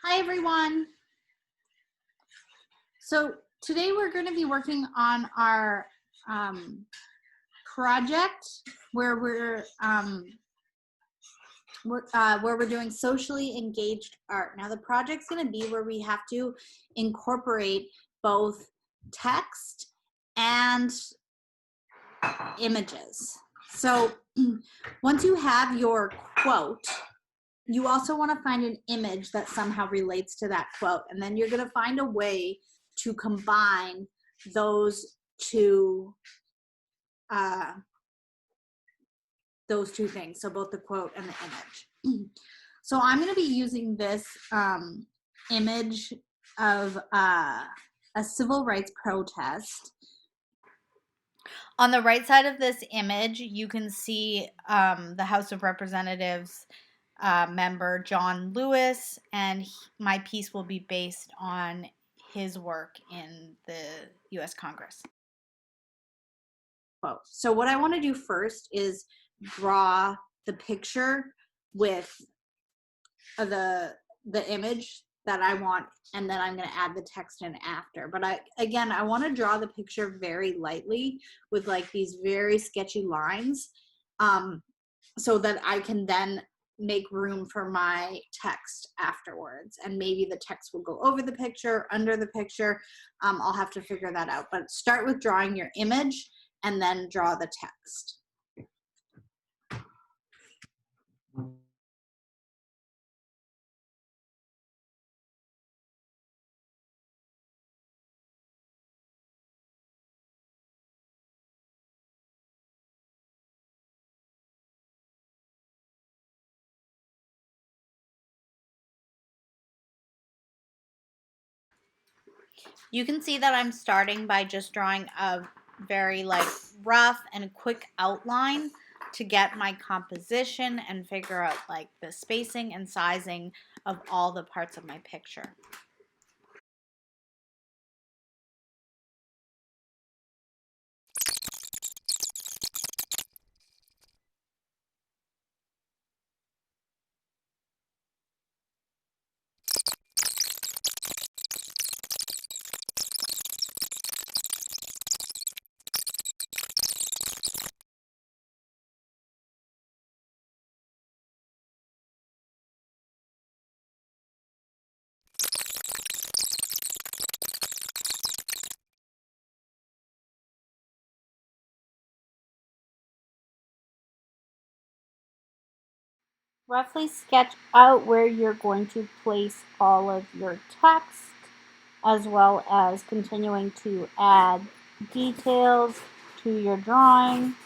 Hi everyone. So today we're going to be working on our project where we're doing socially engaged art. Now the project's going to be where we have to incorporate both text and images. So once you have your quote, you also want to find an image that somehow relates to that quote, and then you're going to find a way to combine those two things, so both the quote and the image. So I'm going to be using this image of a civil rights protest. On the right side of this image, you can see the House of Representatives member John Lewis, and my piece will be based on his work in the U.S. Congress. So what I want to do first is draw the picture with the image that I want, and then I'm going to add the text in after. But I want to draw the picture very lightly with like these very sketchy lines, so that I can then make room for my text afterwards, and maybe the text will go over the picture, under the picture. I'll have to figure that out, but start with drawing your image and then draw the text. You can see that I'm starting by just drawing a very rough and quick outline to get my composition and figure out the spacing and sizing of all the parts of my picture. Roughly sketch out where you're going to place all of your text, as well as continuing to add details to your drawing.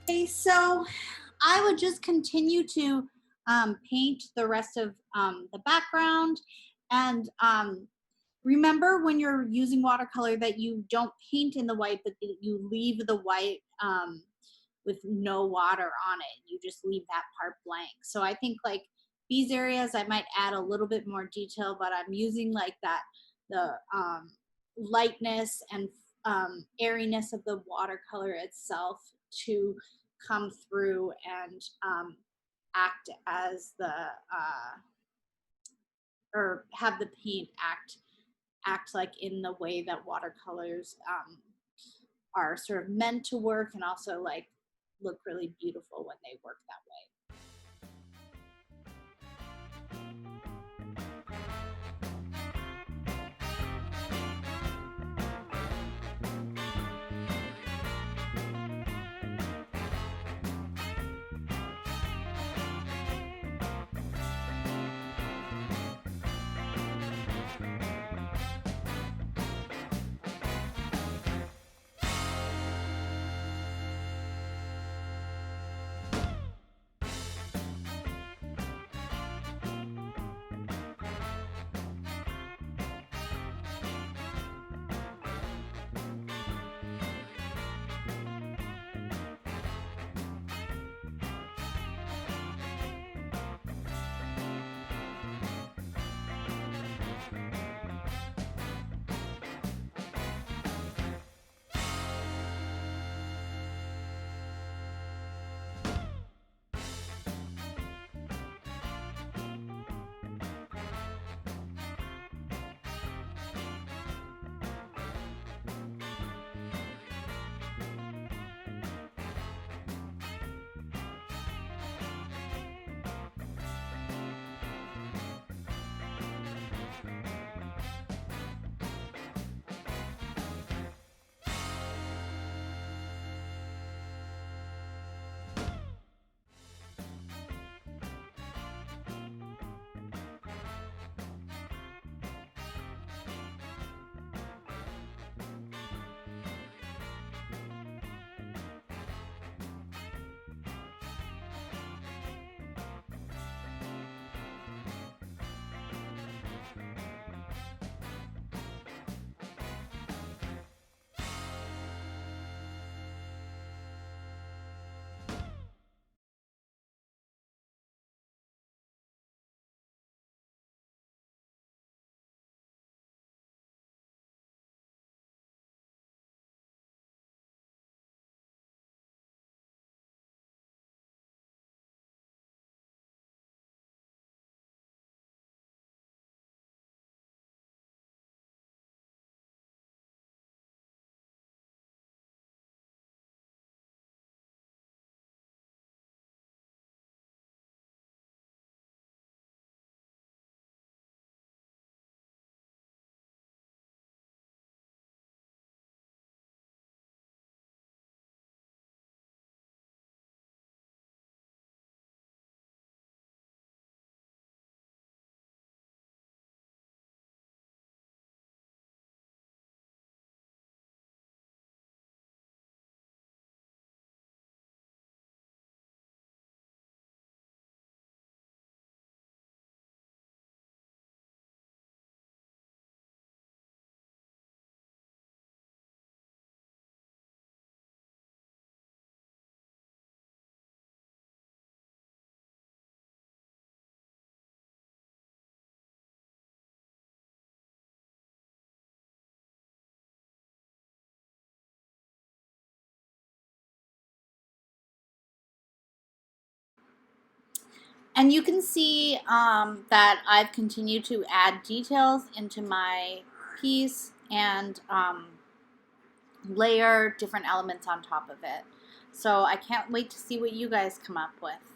Okay, so I would just continue to paint the rest of the background, and remember when you're using watercolor that you don't paint in the white, but that you leave the white with no water on it. You just leave that part blank. So I think like these areas I might add a little bit more detail, but I'm using like the lightness and airiness of the watercolor itself to come through and act as the or have the paint act like in the way that watercolors are sort of meant to work, and also like look really beautiful when they work that way. And you can see that I've continued to add details into my piece and layer different elements on top of it. So I can't wait to see what you guys come up with.